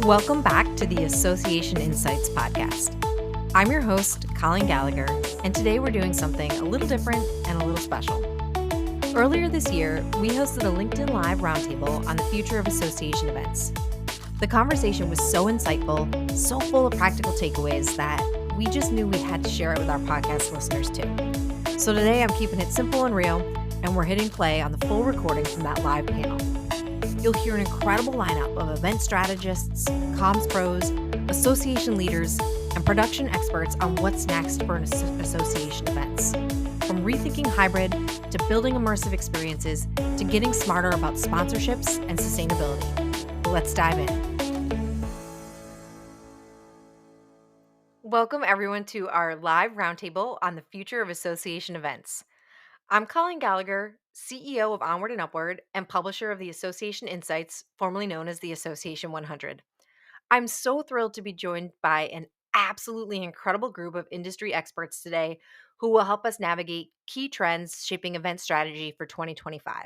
Welcome back to the Association Insights podcast. I'm your host, Colin Gallagher, and today we're doing something a little different and a little special. Earlier this year, we hosted a LinkedIn Live roundtable on the future of association events. The conversation was so insightful, so full of practical takeaways that we just knew we had to share it with our podcast listeners too. So today I'm keeping it simple and real, and we're hitting play on the full recording from that live panel. You'll hear an incredible lineup of event strategists, comms pros, association leaders, and production experts on what's next for association events. From rethinking hybrid to building immersive experiences to getting smarter about sponsorships and sustainability. Let's dive in. Welcome everyone to our live roundtable on the future of association events. I'm Colin Gallagher, CEO of Onward and Upward and publisher of the Association Insights, formerly known as the Association 100. I'm so thrilled to be joined by an absolutely incredible group of industry experts today who will help us navigate key trends shaping event strategy for 2025.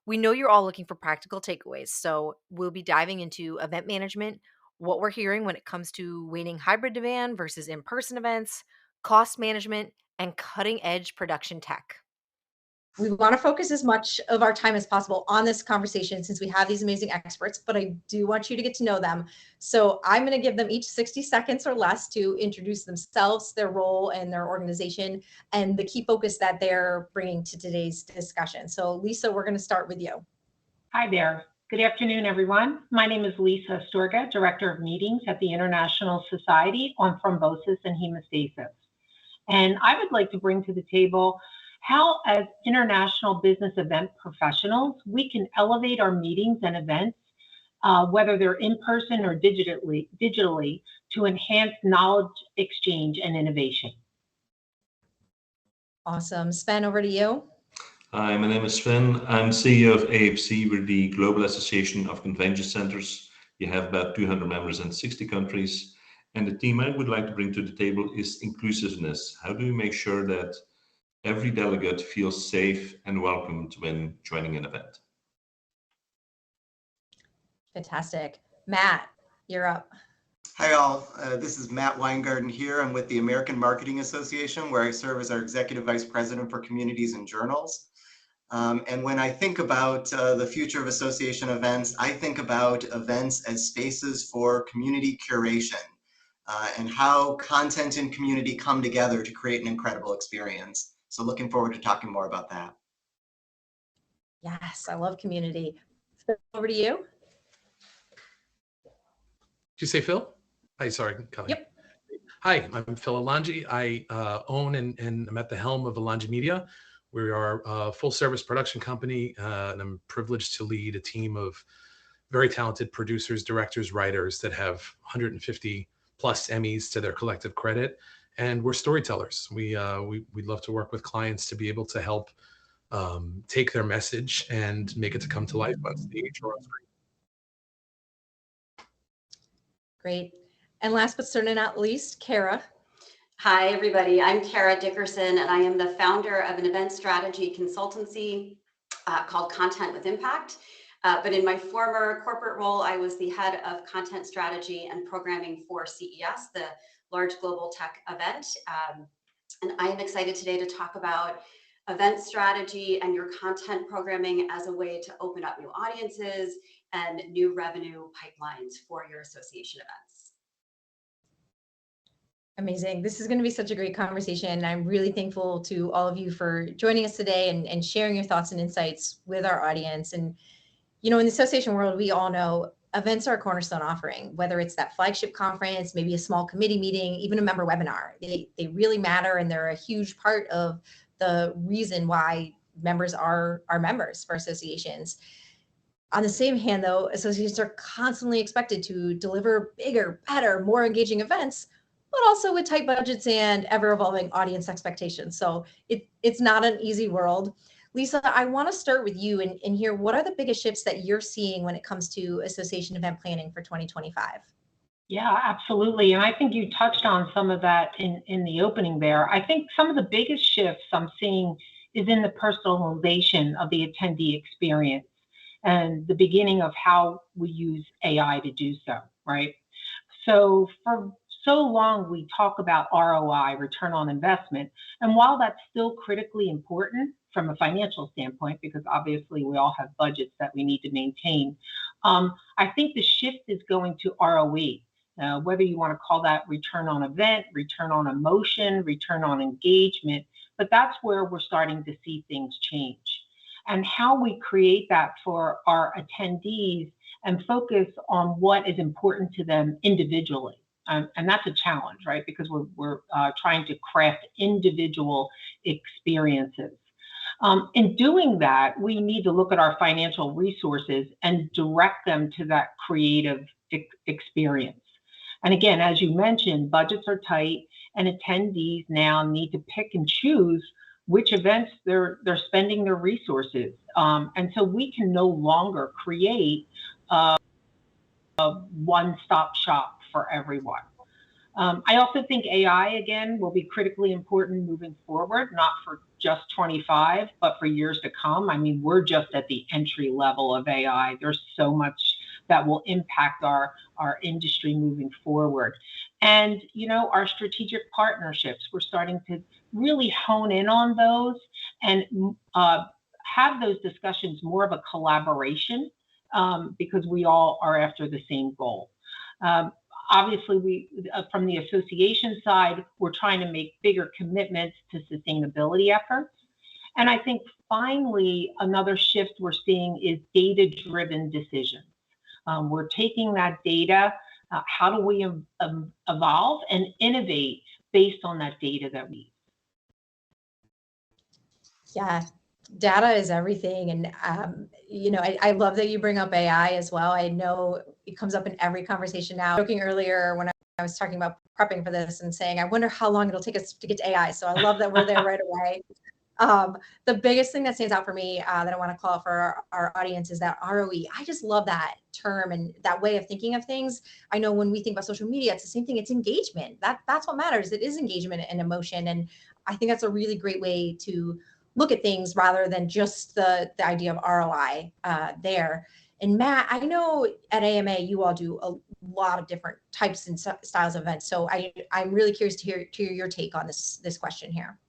We know you're all looking for practical takeaways, so we'll be diving into event management, what we're hearing when it comes to waning hybrid demand versus in-person events, cost management, and cutting-edge production tech. We want to focus as much of our time as possible on this conversation since we have these amazing experts, but I do want you to get to know them. So I'm going to give them each 60 seconds or less to introduce themselves, their role, and their organization, and the key focus that they're bringing to today's discussion. So Lisa, we're going to start with you. Hi there. Good afternoon, everyone. My name is Lisa Sturga, Director of Meetings at the International Society on Thrombosis and Hemostasis. And I would like to bring to the table how, as international business event professionals, we can elevate our meetings and events, whether they're in person or digitally, to enhance knowledge exchange and innovation. Awesome. Sven, over to you. Hi, my name is Sven. I'm CEO of AFC. We're the Global Association of Convention Centers. You have about 200 members in 60 countries. And the theme I would like to bring to the table is inclusiveness. How do we make sure that every delegate feels safe and welcomed when joining an event? Fantastic. Matt, you're up. Hi all, this is Matt Weingarten here. I'm with the American Marketing Association, where I serve as our Executive Vice President for Communities and Journals. And when I think about the future of association events, I think about events as spaces for community curation and how content and community come together to create an incredible experience. So looking forward to talking more about that. Yes, I love community. Over to you. Did you say Phil? Hi, sorry, Kelly. Yep. Hi, I'm Phil Alongi. I own and I'm at the helm of Alongi Media. We are a full service production company, and I'm privileged to lead a team of very talented producers, directors, writers that have 150 plus Emmys to their collective credit. And we're storytellers. We'd love to work with clients to be able to help take their message and make it to come to life on stage or on screen. Great. And last but certainly not least, Kara. Hi, everybody. I'm Kara Dickerson, and I am the founder of an event strategy consultancy called Content with Impact. But in my former corporate role, I was the head of content strategy and programming for CES, the large global tech event. And I am excited today to talk about event strategy and your content programming as a way to open up new audiences and new revenue pipelines for your association events. Amazing. This is going to be such a great conversation. I'm really thankful to all of you for joining us today and sharing your thoughts and insights with our audience. And, you know, in the association world, we all know events are a cornerstone offering, whether it's that flagship conference, maybe a small committee meeting, even a member webinar. They really matter, and they're a huge part of the reason why members are members for associations. On the same hand, though, associations are constantly expected to deliver bigger, better, more engaging events, but also with tight budgets and ever-evolving audience expectations. So it's not an easy world. Lisa, I want to start with you and hear what are the biggest shifts that you're seeing when it comes to association event planning for 2025? Yeah, absolutely. And I think you touched on some of that in the opening there. I think some of the biggest shifts I'm seeing is in the personalization of the attendee experience and the beginning of how we use AI to do so. right? So for so long, we talk about ROI, return on investment. And while that's still critically important from a financial standpoint, because obviously we all have budgets that we need to maintain, I think the shift is going to ROE. Whether you want to call that return on event, return on emotion, return on engagement, but that's where we're starting to see things change. And how we create that for our attendees and focus on what is important to them individually. And that's a challenge, right? Because we're trying to craft individual experiences. In doing that, we need to look at our financial resources and direct them to that creative experience. And again, as you mentioned, budgets are tight and attendees now need to pick and choose which events they're spending their resources. And so we can no longer create a one-stop shop for everyone. I also think AI, again, will be critically important moving forward, not for just 25, but for years to come. I mean, we're just at the entry level of AI. There's so much that will impact our industry moving forward. And, you know, our strategic partnerships, we're starting to really hone in on those and have those discussions more of a collaboration because we all are after the same goal. Obviously, we from the association side, we're trying to make bigger commitments to sustainability efforts. And I think finally, another shift we're seeing is data-driven decisions. We're taking that data, how do we evolve and innovate based on that data that we use? Yeah, data is everything. And, you know, I love that you bring up AI as well. I know it comes up in every conversation now. Joking earlier when I was talking about prepping for this and saying, I wonder how long it'll take us to get to AI. So I love that we're there right away. The biggest thing that stands out for me that I want to call out for our audience is that ROE. I just love that term and that way of thinking of things. I know when we think about social media, it's the same thing. It's engagement. That's what matters. It is engagement and emotion. And I think that's a really great way to look at things rather than just the idea of ROI there. And Matt, I know at AMA, you all do a lot of different types and styles of events. So I'm really curious to hear your take on this question here.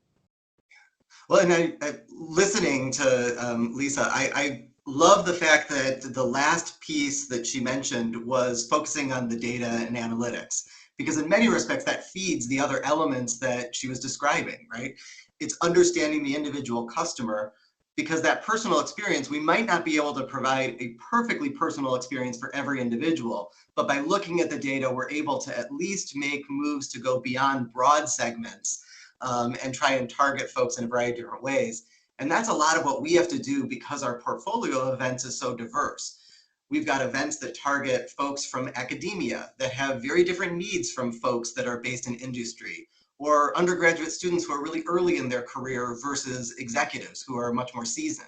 Well, and I listening to Lisa, I love the fact that the last piece that she mentioned was focusing on the data and analytics, because in many respects that feeds the other elements that she was describing, right? It's understanding the individual customer, because that personal experience, we might not be able to provide a perfectly personal experience for every individual, but by looking at the data, we're able to at least make moves to go beyond broad segments and try and target folks in a variety of different ways. And that's a lot of what we have to do because our portfolio of events is so diverse. We've got events that target folks from academia that have very different needs from folks that are based in industry, or undergraduate students who are really early in their career versus executives who are much more seasoned.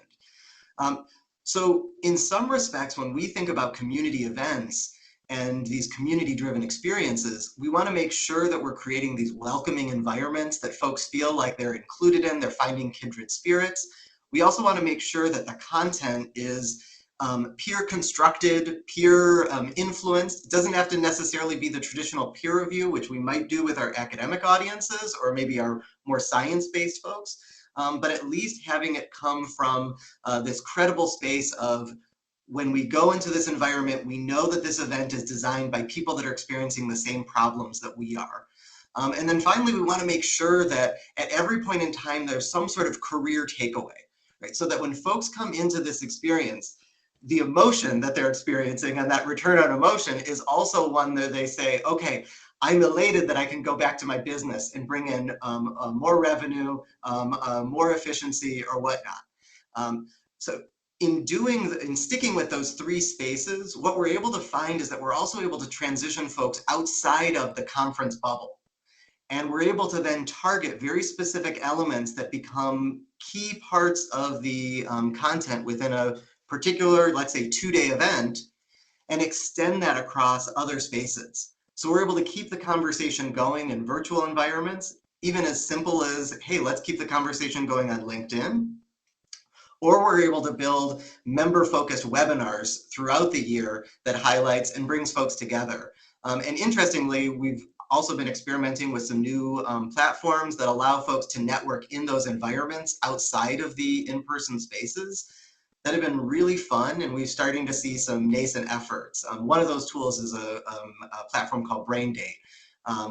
So in some respects, when we think about community events and these community-driven experiences, we want to make sure that we're creating these welcoming environments that folks feel like they're included in, they're finding kindred spirits. We also want to make sure that the content is peer constructed, peer influenced. It doesn't have to necessarily be the traditional peer review, which we might do with our academic audiences or maybe our more science-based folks, but at least having it come from this credible space of, when we go into this environment, we know that this event is designed by people that are experiencing the same problems that we are. And then finally, we want to make sure that at every point in time, there's some sort of career takeaway, right? So that when folks come into this experience, the emotion that they're experiencing and that return on emotion is also one that they say, okay, I'm elated that I can go back to my business and bring in more revenue, more efficiency or whatnot. So in sticking with those three spaces, what we're able to find is that we're also able to transition folks outside of the conference bubble. And we're able to then target very specific elements that become key parts of the content within a particular, let's say, 2-day event, and extend that across other spaces. So we're able to keep the conversation going in virtual environments, even as simple as, hey, let's keep the conversation going on LinkedIn, Or we're able to build member-focused webinars throughout the year that highlights and brings folks together. And interestingly, we've also been experimenting with some new platforms that allow folks to network in those environments outside of the in-person spaces that have been really fun, and we're starting to see some nascent efforts. One of those tools is a platform called Brain Date,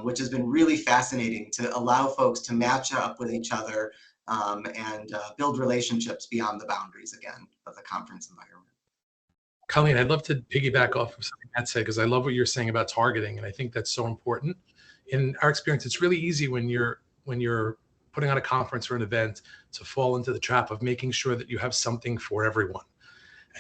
which has been really fascinating to allow folks to match up with each other and build relationships beyond the boundaries, again, of the conference environment. Colleen, I'd love to piggyback off of something Matt said, because I love what you're saying about targeting, and I think that's so important. In our experience, it's really easy when you're putting on a conference or an event to fall into the trap of making sure that you have something for everyone.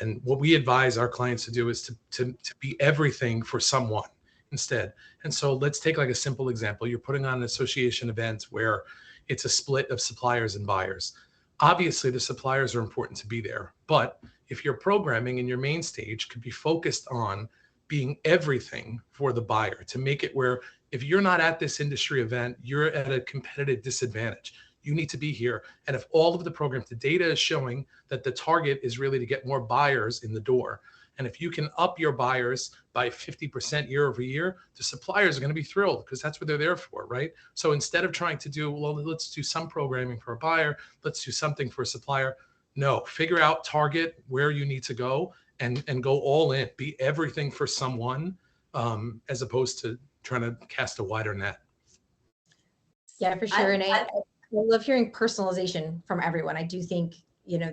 And what we advise our clients to do is to be everything for someone instead. And so let's take like a simple example. You're putting on an association event where it's a split of suppliers and buyers. Obviously, the suppliers are important to be there, but if your programming in your main stage could be focused on being everything for the buyer, to make it where if you're not at this industry event, you're at a competitive disadvantage. You need to be here. And if all of the programs, the data is showing that the target is really to get more buyers in the door. And if you can up your buyers by 50% year over year, the suppliers are going to be thrilled because that's what they're there for, right? So instead of trying to do, well, let's do some programming for a buyer, let's do something for a supplier. No, figure out, target where you need to go and go all in, be everything for someone, as opposed to trying to cast a wider net. Yeah, for sure. And I love hearing personalization from everyone. I do think, you know,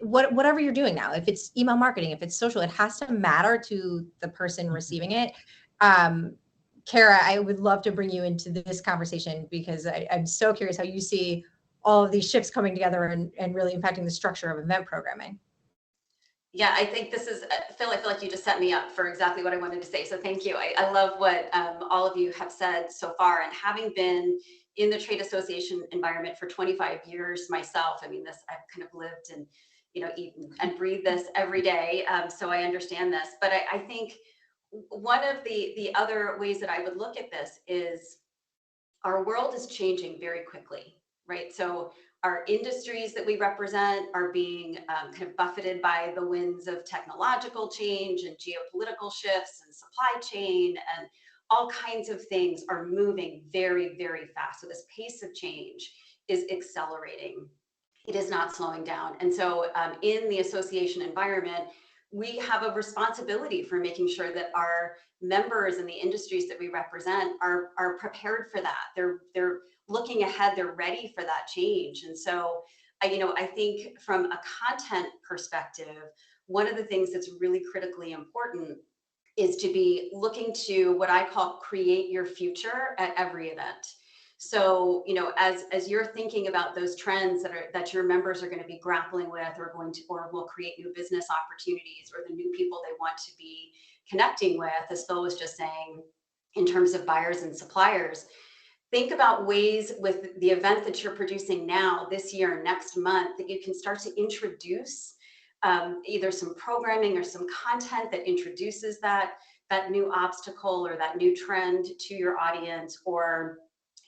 whatever you're doing now, if it's email marketing, if it's social, it has to matter to the person receiving it. Kara, I would love to bring you into this conversation because I'm so curious how you see all of these shifts coming together and really impacting the structure of event programming. Yeah, I think this is, Phil, I feel like you just set me up for exactly what I wanted to say. So thank you. I love what all of you have said so far. And having been in the trade association environment for 25 years myself, I mean, I've kind of lived and, you know, eat and breathe this every day. So I understand this. But I think one of the other ways that I would look at this is our world is changing very quickly, right? So our industries that we represent are being kind of buffeted by the winds of technological change and geopolitical shifts and supply chain, and all kinds of things are moving very, very fast. So this pace of change is accelerating. It is not slowing down. And so in the association environment, we have a responsibility for making sure that our members in the industries that we represent are prepared for that. They're looking ahead, they're ready for that change. And so, I think from a content perspective, one of the things that's really critically important is to be looking to what I call create your future at every event. So, as you're thinking about those trends that your members are going to be grappling with or will create new business opportunities or the new people they want to be connecting with, as Phil was just saying, in terms of buyers and suppliers, think about ways with the event that you're producing now, this year, next month, that you can start to introduce either some programming or some content that introduces that new obstacle or that new trend to your audience, or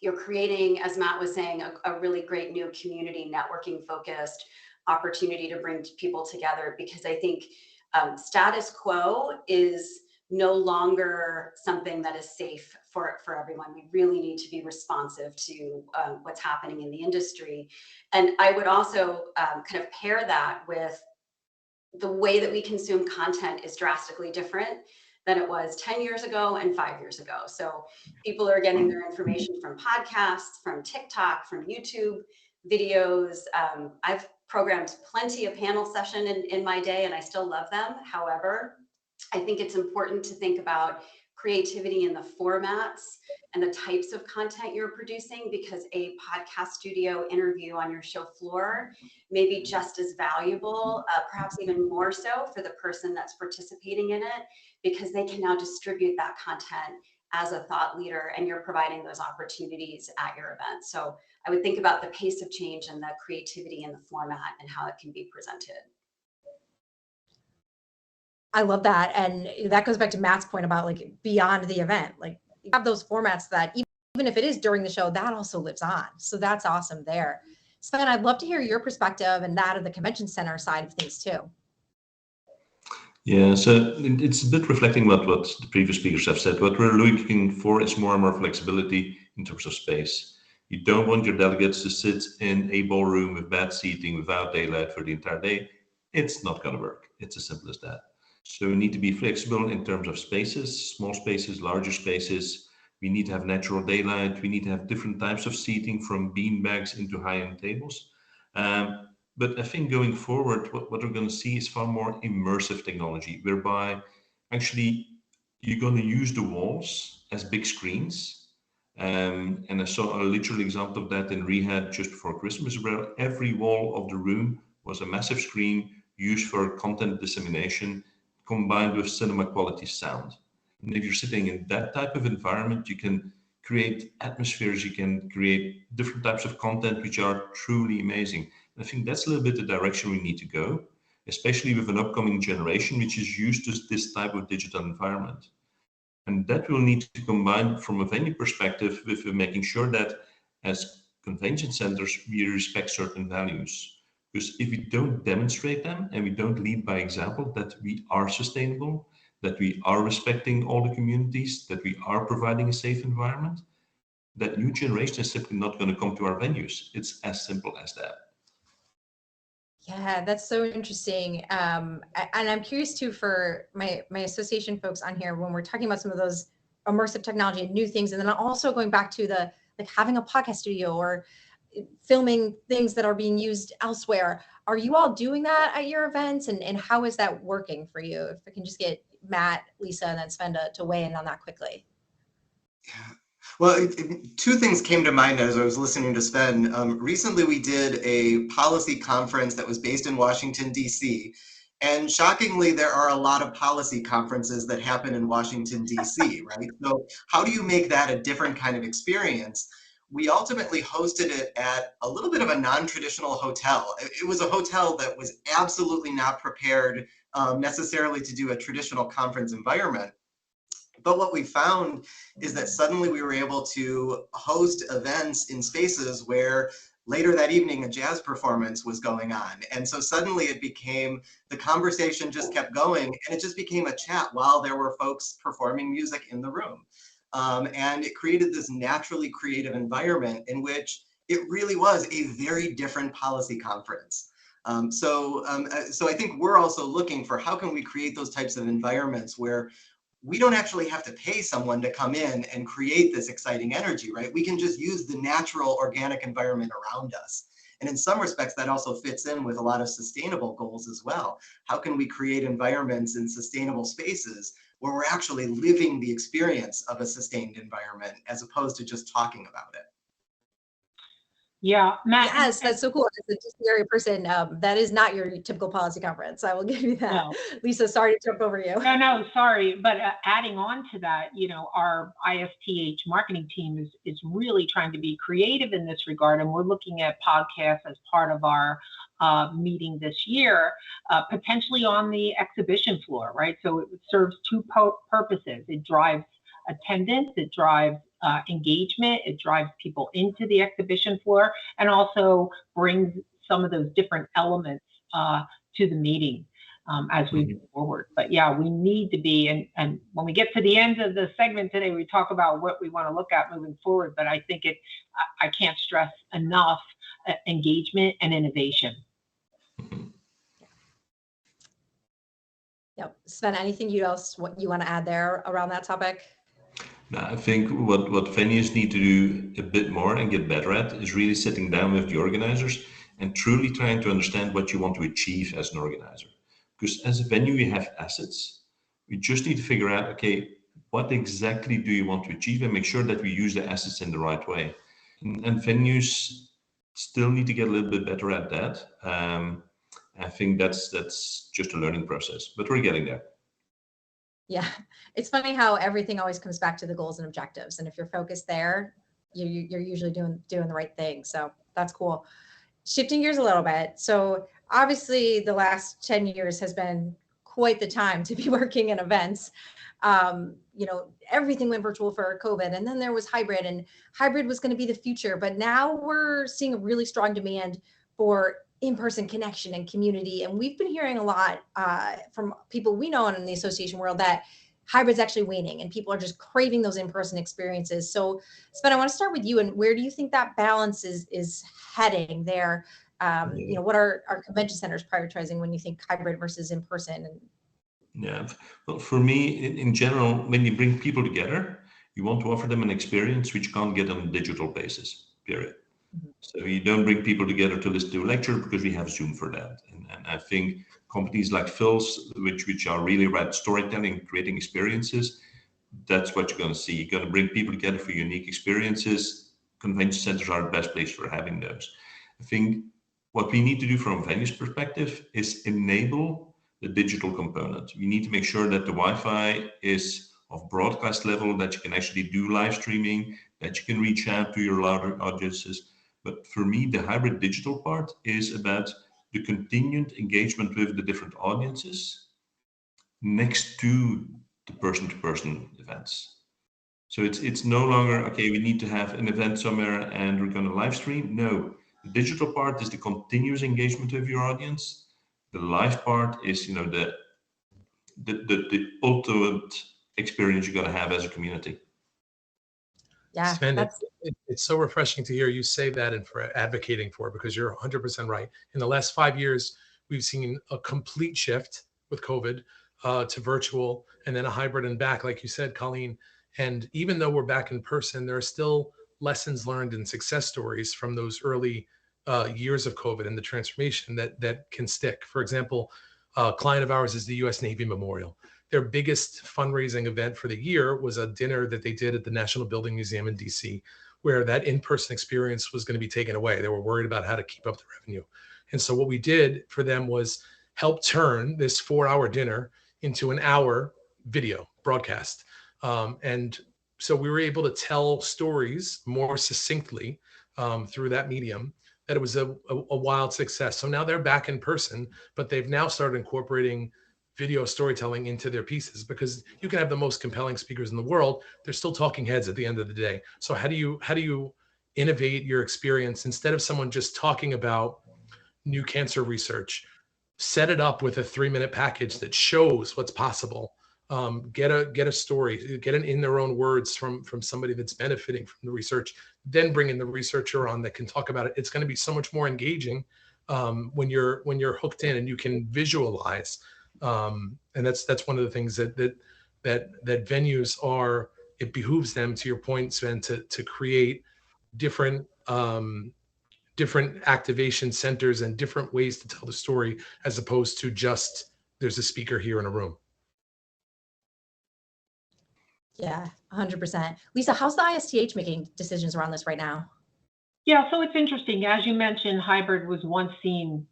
you're creating, as Matt was saying, a really great new community networking focused opportunity to bring people together, because I think status quo is no longer something that is safe for everyone. We really need to be responsive to what's happening in the industry. And I would also kind of pair that with the way that we consume content is drastically different than it was 10 years ago and 5 years ago. So people are getting their information from podcasts, from TikTok, from YouTube videos. I've programmed plenty of panel session in my day, and I still love them. However, I think it's important to think about creativity in the formats and the types of content you're producing, because a podcast studio interview on your show floor may be just as valuable, perhaps even more so for the person that's participating in it, because they can now distribute that content as a thought leader, and you're providing those opportunities at your event. So I would think about the pace of change and the creativity in the format and how it can be presented. I love that. And that goes back to Matt's point about like beyond the event, like you have those formats that even if it is during the show, that also lives on. So that's awesome there. Sven, I'd love to hear your perspective and that of the convention center side of things too. Yeah, so it's a bit reflecting what the previous speakers have said. What we're looking for is more and more flexibility in terms of space. You don't want your delegates to sit in a ballroom with bad seating without daylight for the entire day. It's not going to work. It's as simple as that. So we need to be flexible in terms of spaces, small spaces, larger spaces. We need to have natural daylight. We need to have different types of seating, from bean bags into high-end tables. But I think going forward, what we're going to see is far more immersive technology, whereby actually you're going to use the walls as big screens. And I saw a literal example of that in Rehab just before Christmas, where every wall of the room was a massive screen used for content dissemination, combined with cinema quality sound. And if you're sitting in that type of environment, you can create atmospheres, you can create different types of content which are truly amazing. I think that's a little bit the direction we need to go, especially with an upcoming generation which is used to this type of digital environment. And that will need to combine from a venue perspective with making sure that as convention centers, we respect certain values. Because if we don't demonstrate them and we don't lead by example that we are sustainable, that we are respecting all the communities, that we are providing a safe environment, that new generation is simply not going to come to our venues. It's as simple as that. Yeah, that's so interesting. And I'm curious too, for my association folks on here, when we're talking about some of those immersive technology and new things, and then also going back to the like having a podcast studio or filming things that are being used elsewhere. Are you all doing that at your events, and how is that working for you? If I can just get Matt, Lisa, and then Sven to weigh in on that quickly. Yeah. Well, two things came to mind as I was listening to Sven. Recently, we did a policy conference that was based in Washington, D.C. And shockingly, there are a lot of policy conferences that happen in Washington, D.C., right? So how do you make that a different kind of experience? We ultimately hosted it at a little bit of a non-traditional hotel. It was a hotel that was absolutely not prepared necessarily to do a traditional conference environment. But what we found is that suddenly we were able to host events in spaces where later that evening a jazz performance was going on. And so suddenly it became, the conversation just kept going, and it just became a chat while there were folks performing music in the room. And it created this naturally creative environment in which it really was a very different policy conference. So I think we're also looking for how can we create those types of environments where we don't actually have to pay someone to come in and create this exciting energy, right? We can just use the natural organic environment around us. And in some respects, that also fits in with a lot of sustainable goals as well. How can we create environments in sustainable spaces where we're actually living the experience of a sustained environment as opposed to just talking about it? Yeah, Matt. Yes, that's so cool. As a DCRA person, that is not your typical policy conference. I will give you that. No. Lisa, sorry to jump over you. No, sorry. But adding on to that, you know, our ISTH marketing team is really trying to be creative in this regard. And we're looking at podcasts as part of our meeting this year, potentially on the exhibition floor, right? So it serves two purposes. It drives attendance, it drives engagement, it drives people into the exhibition floor, and also brings some of those different elements to the meeting as we move forward. But yeah, we need to be, and when we get to the end of the segment today, we talk about what we want to look at moving forward, but I think I can't stress enough engagement and innovation. Yep. Sven, anything you want to add there around that topic? No, I think what venues need to do a bit more and get better at is really sitting down with the organizers and truly trying to understand what you want to achieve as an organizer. Because as a venue, we have assets. We just need to figure out, okay, what exactly do you want to achieve, and make sure that we use the assets in the right way. And venues still need to get a little bit better at that. I think that's just a learning process, but we're getting there. Yeah, it's funny how everything always comes back to the goals and objectives, and if you're focused there, you're usually doing the right thing. So that's cool. Shifting gears a little bit. So obviously, the last 10 years has been quite the time to be working in events. Everything went virtual for COVID, and then there was hybrid, and hybrid was going to be the future. But now we're seeing a really strong demand for in-person connection and community. And we've been hearing a lot from people we know in the association world that hybrid's actually waning and people are just craving those in-person experiences. So Sven, I want to start with you. And where do you think that balance is heading there? What are our convention centers prioritizing when you think hybrid versus in-person? Yeah, well, for me, in general, when you bring people together, you want to offer them an experience which you can't get on a digital basis, period. Mm-hmm. So you don't bring people together to listen to a lecture because we have Zoom for that. And I think companies like Phil's, which are really about storytelling, creating experiences, that's what you're going to see. You're going to bring people together for unique experiences. Convention centers are the best place for having those. I think what we need to do from a venue's perspective is enable the digital component. We need to make sure that the Wi-Fi is of broadcast level, that you can actually do live streaming, that you can reach out to your larger audiences. But for me, the hybrid digital part is about the continued engagement with the different audiences next to the person-to-person events. So it's no longer, okay, we need to have an event somewhere and we're going to live stream. No, the digital part is the continuous engagement with your audience. The live part is, the ultimate experience you're going to have as a community. Yeah, Sven, it's so refreshing to hear you say that and for advocating for it, because you're 100% right. In the last 5 years, we've seen a complete shift with COVID to virtual, and then a hybrid and back, like you said, Colleen. And even though we're back in person, there are still lessons learned and success stories from those early years of COVID and the transformation that can stick. For example, a client of ours is the U.S. Navy Memorial. Their biggest fundraising event for the year was a dinner that they did at the National Building Museum in DC, where that in-person experience was going to be taken away. They were worried about how to keep up the revenue. And so what we did for them was help turn this 4-hour dinner into an hour video broadcast. And so we were able to tell stories more succinctly through that medium, that it was a wild success. So now they're back in person, but they've now started incorporating video storytelling into their pieces, because you can have the most compelling speakers in the world. They're still talking heads at the end of the day. So how do you innovate your experience? Instead of someone just talking about new cancer research, set it up with a 3-minute package that shows what's possible. Get a story, get it in their own words from somebody that's benefiting from the research, then bring in the researcher on that can talk about it. It's going to be so much more engaging when you're hooked in and you can visualize. And that's one of the things that venues are. It behooves them, to your point, Sven, to create different activation centers and different ways to tell the story, as opposed to just there's a speaker here in a room. Yeah, 100%. Lisa, how's the ISTH making decisions around this right now? Yeah, so it's interesting. As you mentioned, hybrid was once seen,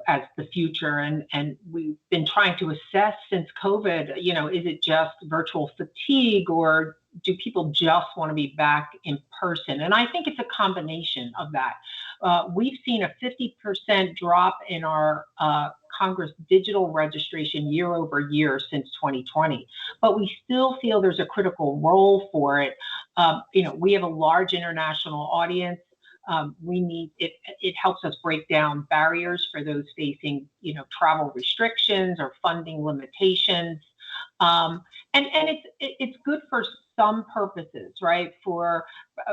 as the future, and we've been trying to assess since COVID, is it just virtual fatigue, or do people just want to be back in person? And I think it's a combination of that. We've seen a 50% drop in our Congress digital registration year over year since 2020, but we still feel there's a critical role for it. We have a large international audience. We need it. It helps us break down barriers for those facing, travel restrictions or funding limitations. And it's good for some purposes, right? For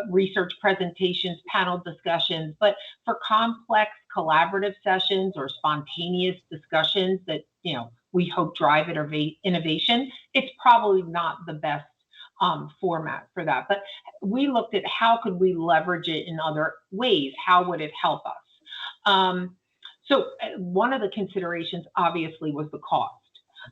research presentations, panel discussions, but for complex collaborative sessions or spontaneous discussions that, we hope drive innovation, it's probably not the best format for that. But we looked at how could we leverage it in other ways? How would it help us? So one of the considerations obviously was the cost.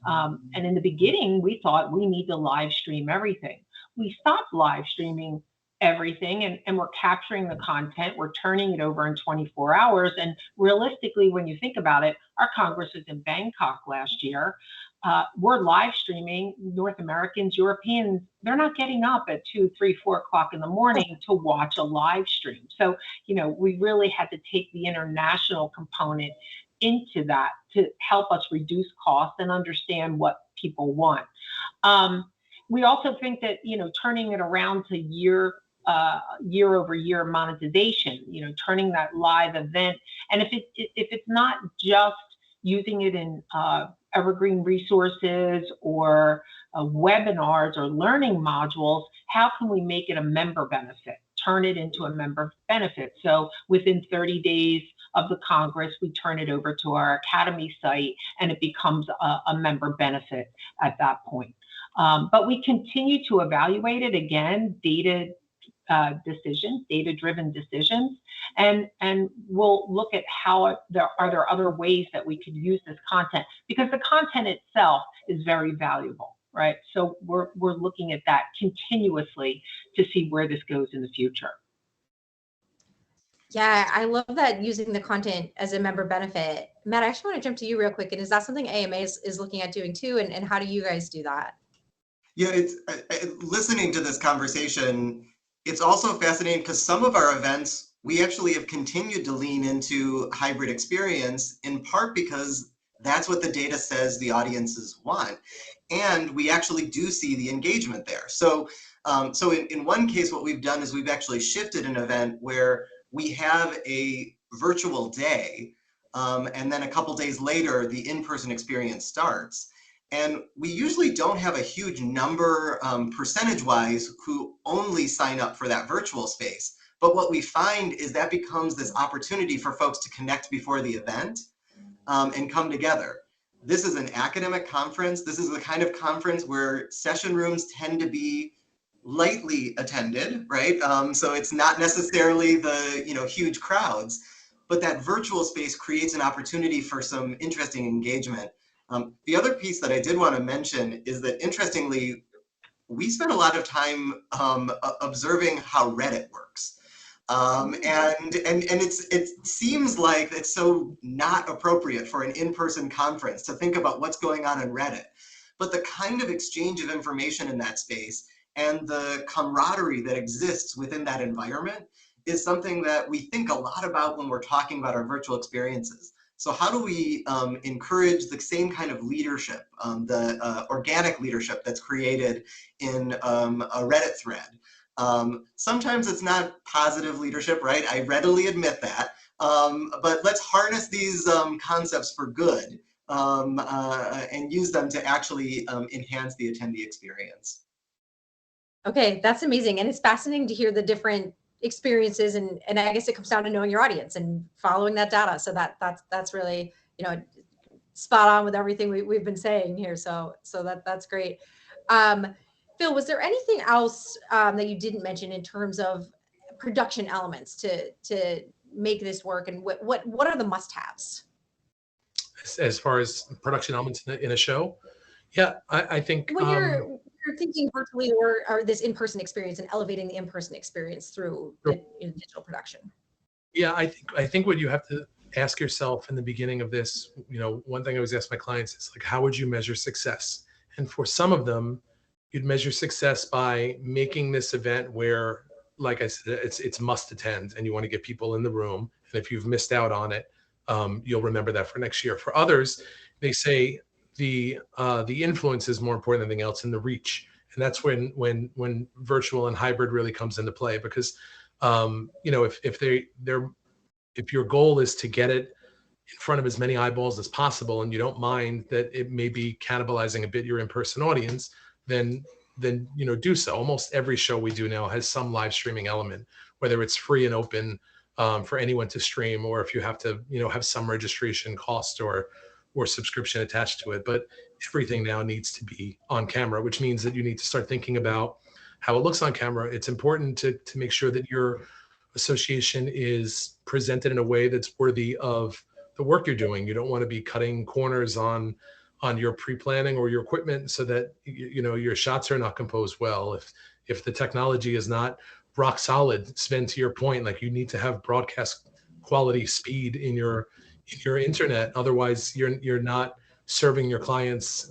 And in the beginning, we thought we need to live stream everything. We stopped live streaming everything and we're capturing the content. We're turning it over in 24 hours. And realistically, when you think about it, our Congress was in Bangkok last year. We're live streaming. North Americans, Europeans, they're not getting up at 2, 3, 4 o'clock in the morning to watch a live stream. So, we really had to take the international component into that to help us reduce costs and understand what people want. We also think that, turning it around to year over year monetization, turning that live event, and if it's not just using it in evergreen resources or webinars or learning modules, how can we make it a member benefit? Turn it into a member benefit. So within 30 days of the Congress, we turn it over to our Academy site and it becomes a member benefit at that point. But we continue to evaluate it again, data-driven decisions, and we'll look at how are there other ways that we could use this content, because the content itself is very valuable, right? So we're looking at that continuously to see where this goes in the future. Yeah, I love that, using the content as a member benefit. Matt, I actually want to jump to you real quick. And is that something AMA is looking at doing too? And how do you guys do that? Yeah, it's listening to this conversation, it's also fascinating because some of our events, we actually have continued to lean into hybrid experience, in part because that's what the data says the audiences want. And we actually do see the engagement there. So, in one case, what we've done is we've actually shifted an event where we have a virtual day, and then a couple days later, the in-person experience starts. And we usually don't have a huge number percentage-wise who only sign up for that virtual space. But what we find is that becomes this opportunity for folks to connect before the event and come together. This is an academic conference. This is the kind of conference where session rooms tend to be lightly attended, right? So it's not necessarily the huge crowds, but that virtual space creates an opportunity for some interesting engagement. The other piece that I did want to mention is that, interestingly, we spent a lot of time observing how Reddit works. And it seems like it's so not appropriate for an in-person conference to think about what's going on in Reddit. But the kind of exchange of information in that space and the camaraderie that exists within that environment is something that we think a lot about when we're talking about our virtual experiences. So how do we encourage the same kind of leadership, the organic leadership that's created in a Reddit thread? Sometimes it's not positive leadership, right? I readily admit that. But let's harness these concepts for good and use them to actually enhance the attendee experience. Okay, that's amazing. And it's fascinating to hear the different experiences, and I guess it comes down to knowing your audience and following that data. So that's really, spot on with everything we've been saying here. So that's great. Phil, was there anything else that you didn't mention in terms of production elements to make this work, and what are the must-haves? As far as production elements in a show? Yeah, I think when you're thinking virtually or this in-person experience and elevating the in-person experience through digital production. Yeah, I think what you have to ask yourself in the beginning of this, one thing I always ask my clients is like, how would you measure success? And for some of them, you'd measure success by making this event where, like I said, it's must attend and you want to get people in the room. And if you've missed out on it, you'll remember that for next year. For others, they say the influence is more important than anything else, and the reach. And that's when virtual and hybrid really comes into play, because if your goal is to get it in front of as many eyeballs as possible, and you don't mind that it may be cannibalizing a bit your in-person audience, then do so. Almost every show we do now has some live streaming element, whether it's free and open for anyone to stream, or if you have to have some registration cost or subscription attached to it. But everything now needs to be on camera, which means that you need to start thinking about how it looks on camera. It's important to make sure that your association is presented in a way that's worthy of the work you're doing. You don't want to be cutting corners on your pre-planning or your equipment so that your shots are not composed well. If the technology is not rock solid, Sven, to your point, like, you need to have broadcast quality speed in your internet. Otherwise, you're not serving your clients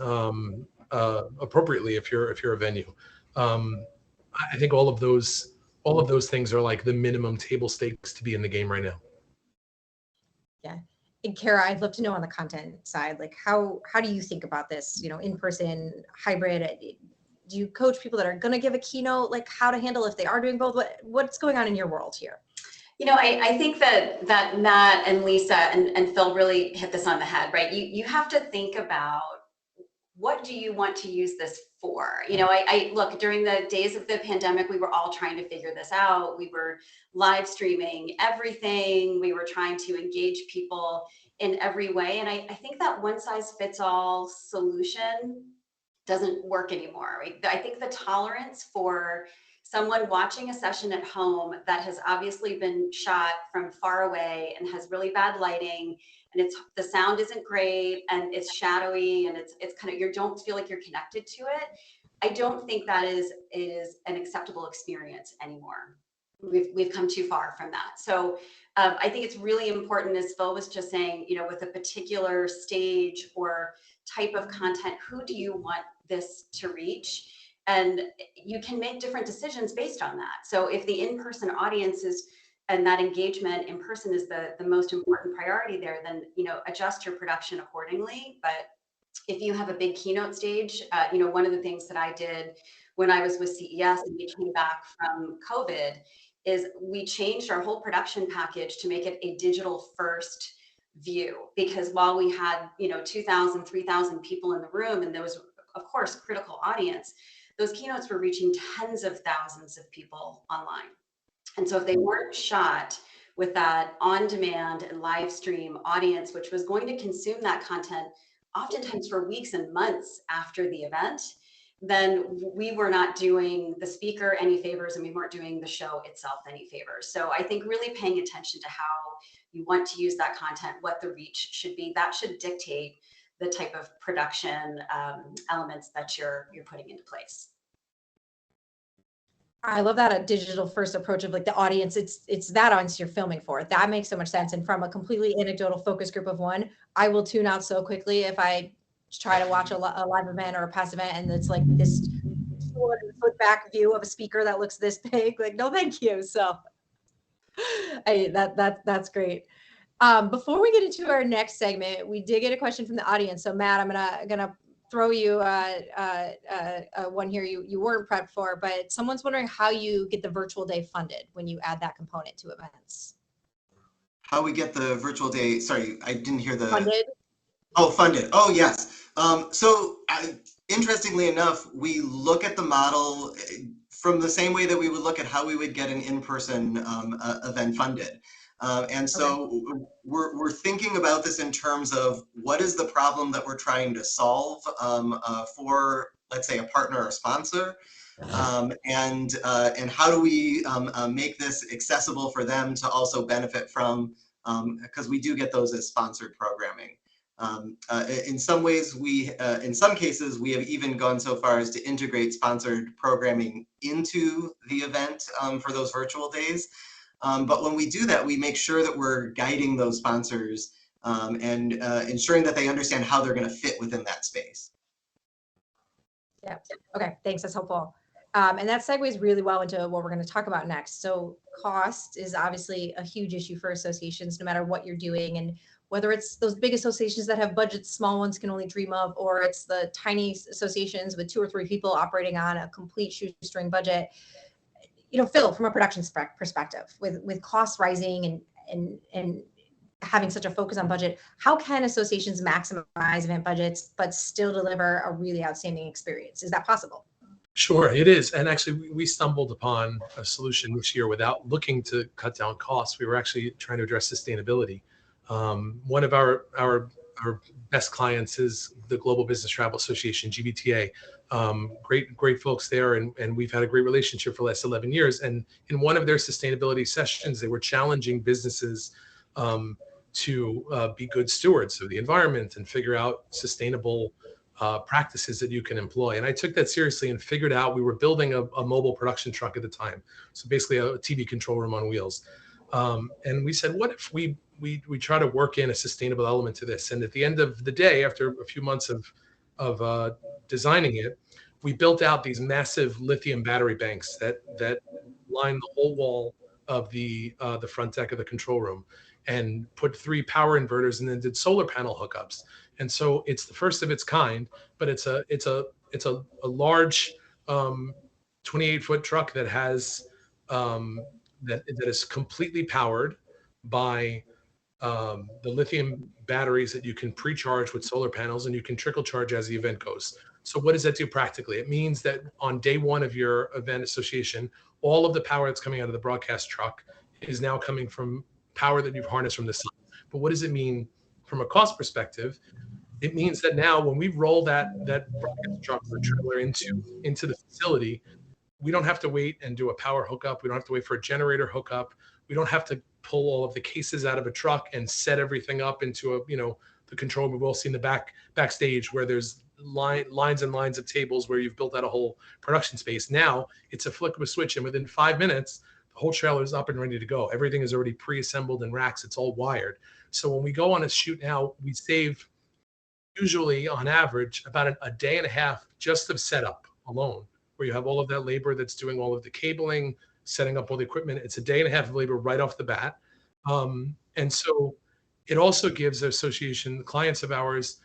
appropriately if you're a venue. I think all of those things are like the minimum table stakes to be in the game right now. Yeah. And Kara, I'd love to know on the content side, like how do you think about this, in person, hybrid? Do you coach people that are going to give a keynote, like how to handle if they are doing both? What's going on in your world here? I think that Matt and Lisa and Phil really hit this on the head, right? You have to think about, what do you want to use this for? I look, during the days of the pandemic, we were all trying to figure this out. We were live streaming everything. We were trying to engage people in every way. And I think that one size fits all solution doesn't work anymore. Right? I think the tolerance for someone watching a session at home that has obviously been shot from far away and has really bad lighting, and the sound isn't great, and it's shadowy, and it's kind of, you don't feel like you're connected to it. I don't think that is an acceptable experience anymore. We've come too far from that. So I think it's really important, as Phil was just saying, with a particular stage or type of content, who do you want this to reach? And you can make different decisions based on that. So if the in-person audience and that engagement in person is the most important priority there, then, adjust your production accordingly. But if you have a big keynote stage, one of the things that I did when I was with CES and we came back from COVID is we changed our whole production package to make it a digital first view, because while we had, 2,000, 3,000 people in the room, and there was, of course, critical audience, those keynotes were reaching tens of thousands of people online. And so if they weren't shot with that on-demand and live stream audience, which was going to consume that content oftentimes for weeks and months after the event, then we were not doing the speaker any favors, and we weren't doing the show itself any favors. So I think really paying attention to how you want to use that content, what the reach should be, that should dictate the type of production elements that you're putting into place. I love that, a digital first approach of like the audience. It's that audience you're filming for. That makes so much sense. And from a completely anecdotal focus group of one, I will tune out so quickly if I try to watch a live event or a past event and it's like this 200-foot back view of a speaker that looks this big. Like, no, thank you. So that's great. Before we get into our next segment, we did get a question from the audience. So Matt, I'm gonna throw you one here you weren't prepped for, but someone's wondering how you get the virtual day funded when you add that component to events. How we get the virtual day? Sorry, I didn't hear the funded. Oh, funded. Oh, yes. Interestingly enough, we look at the model from the same way that we would look at how we would get an in-person event funded. We're thinking about this in terms of what is the problem that we're trying to solve for, let's say, a partner or sponsor, and how do we make this accessible for them to also benefit from, because we do get those as sponsored programming. In some ways, in some cases, we have even gone so far as to integrate sponsored programming into the event for those virtual days. But when we do that, we make sure that we're guiding those sponsors and ensuring that they understand how they're going to fit within that space. Yeah. Okay. Thanks. That's helpful. And that segues really well into what we're going to talk about next. So cost is obviously a huge issue for associations, no matter what you're doing. And whether it's those big associations that have budgets small ones can only dream of, or it's the tiny associations with 2 or 3 people operating on a complete shoestring budget. Phil, from a production perspective, with costs rising and having such a focus on budget, how can associations maximize event budgets but still deliver a really outstanding experience? Is that possible? Sure, it is. And actually, we stumbled upon a solution this year without looking to cut down costs. We were actually trying to address sustainability. One of our best clients is the Global Business Travel Association, GBTA. Great folks there, and we've had a great relationship for the last 11 years. And in one of their sustainability sessions, they were challenging businesses to be good stewards of the environment and figure out sustainable practices that you can employ. And I took that seriously and figured out, we were building a mobile production truck at the time. So basically a TV control room on wheels. And we said, what if we try to work in a sustainable element to this? And at the end of the day, after a few months of designing it, we built out these massive lithium battery banks that line the whole wall of the front deck of the control room. and put 3 power inverters and then did solar panel hookups. And so it's the first of its kind, but it's a large 28-foot truck that has that is completely powered by the lithium batteries that you can pre-charge with solar panels, and you can trickle charge as the event goes. So what does that do practically? It means that on day one of your event association, all of the power that's coming out of the broadcast truck is now coming from power that you've harnessed from the sun. But what does it mean from a cost perspective? It means that now when we roll that broadcast truck or trailer into the facility, we don't have to wait and do a power hookup. We don't have to wait for a generator hookup. We don't have to pull all of the cases out of a truck and set everything up into the control room. We've all seen the backstage where there's lines and lines of tables where you've built out a whole production space. Now it's a flick of a switch, and within 5 minutes, the whole trailer is up and ready to go. Everything is already pre-assembled in racks. It's all wired. So when we go on a shoot now, we save usually on average about a day and a half just of setup alone, where you have all of that labor that's doing all of the cabling, setting up all the equipment. It's a day and a half of labor right off the bat. And so it also gives the association, clients of ours,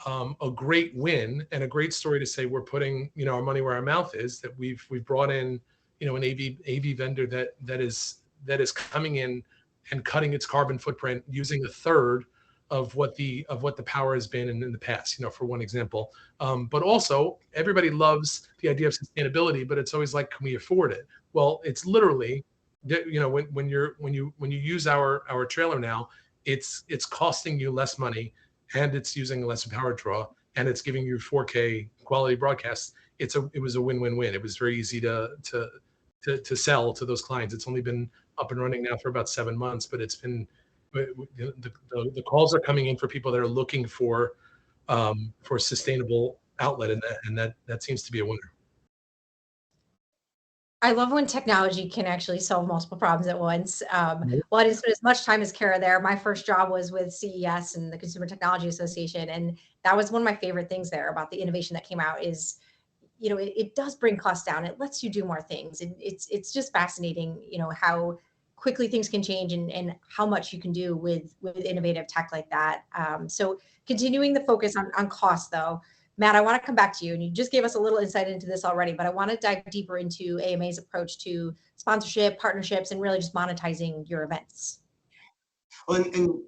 a great win and a great story to say we're putting our money where our mouth is, that we've brought in an AV vendor that is coming in and cutting its carbon footprint using a third of what the power has been in the past, for one example. But also everybody loves the idea of sustainability, but it's always like, can we afford it? Well, it's literally, when you use our trailer now, it's costing you less money, and it's using less power draw, and it's giving you 4K quality broadcasts. It was a win-win-win. It was very easy to sell to those clients. It's only been up and running now for about 7 months, but it's been the calls are coming in for people that are looking for sustainable outlet, and that seems to be a winner. I love when technology can actually solve multiple problems at once. Well, I didn't spend as much time as Kara there. My first job was with CES and the Consumer Technology Association, and that was one of my favorite things there about the innovation that came out is, it does bring costs down. It lets you do more things. It's just fascinating, how quickly things can change and how much you can do with innovative tech like that. So continuing the focus on cost, though, Matt, I want to come back to you, and you just gave us a little insight into this already, but I want to dive deeper into AMA's approach to sponsorship, partnerships, and really just monetizing your events. Well, and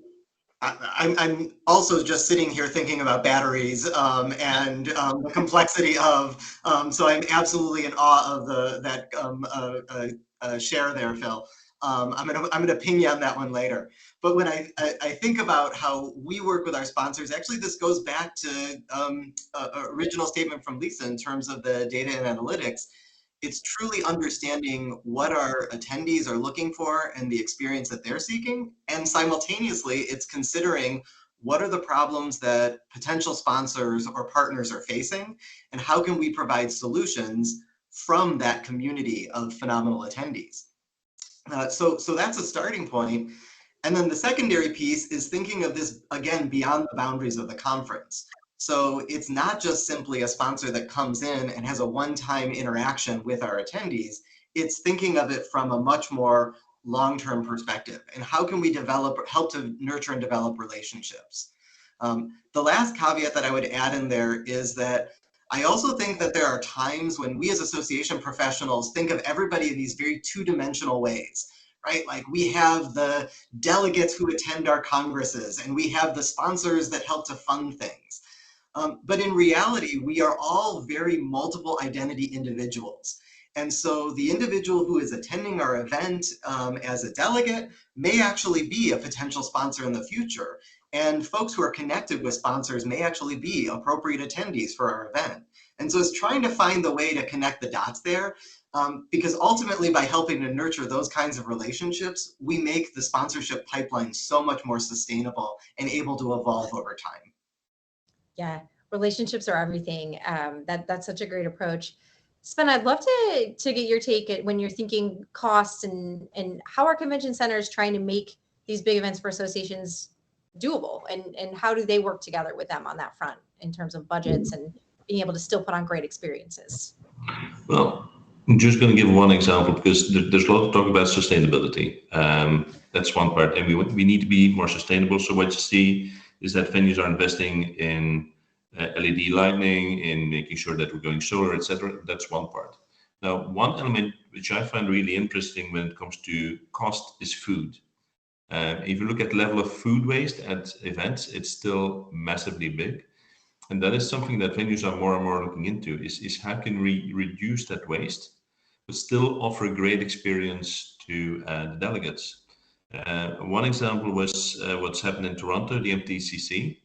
I'm also just sitting here thinking about batteries and the complexity of, so I'm absolutely in awe of that share there, Phil. I'm gonna ping you on that one later. But when I think about how we work with our sponsors, actually this goes back to original statement from Lisa in terms of the data and analytics. It's truly understanding what our attendees are looking for and the experience that they're seeking. And simultaneously, it's considering what are the problems that potential sponsors or partners are facing, and how can we provide solutions from that community of phenomenal attendees. So that's a starting point. And then the secondary piece is thinking of this, again, beyond the boundaries of the conference. So it's not just simply a sponsor that comes in and has a one-time interaction with our attendees. It's thinking of it from a much more long-term perspective. And how can we help to nurture and develop relationships? The last caveat that I would add in there is that I also think that there are times when we as association professionals think of everybody in these very two-dimensional ways, right? Like we have the delegates who attend our congresses, and we have the sponsors that help to fund things. But in reality, we are all very multiple identity individuals. And so the individual who is attending our event as a delegate may actually be a potential sponsor in the future. And folks who are connected with sponsors may actually be appropriate attendees for our event. And so it's trying to find the way to connect the dots there, because ultimately by helping to nurture those kinds of relationships, we make the sponsorship pipeline so much more sustainable and able to evolve over time. Yeah, relationships are everything. That's such a great approach. Sven, I'd love to get your take at when you're thinking costs and how are convention centers trying to make these big events for associations doable, and how do they work together with them on that front in terms of budgets and being able to still put on great experiences? Well, I'm just going to give one example because there's a lot of talk about sustainability. That's one part, and we need to be more sustainable. So what you see is that venues are investing in LED lighting, in making sure that we're going solar, etc. That's one part. Now, one element which I find really interesting when it comes to cost is food. If you look at level of food waste at events, it's still massively big. And that is something that venues are more and more looking into is how can we reduce that waste, but still offer a great experience to the delegates. One example was what's happened in Toronto, the MTCC.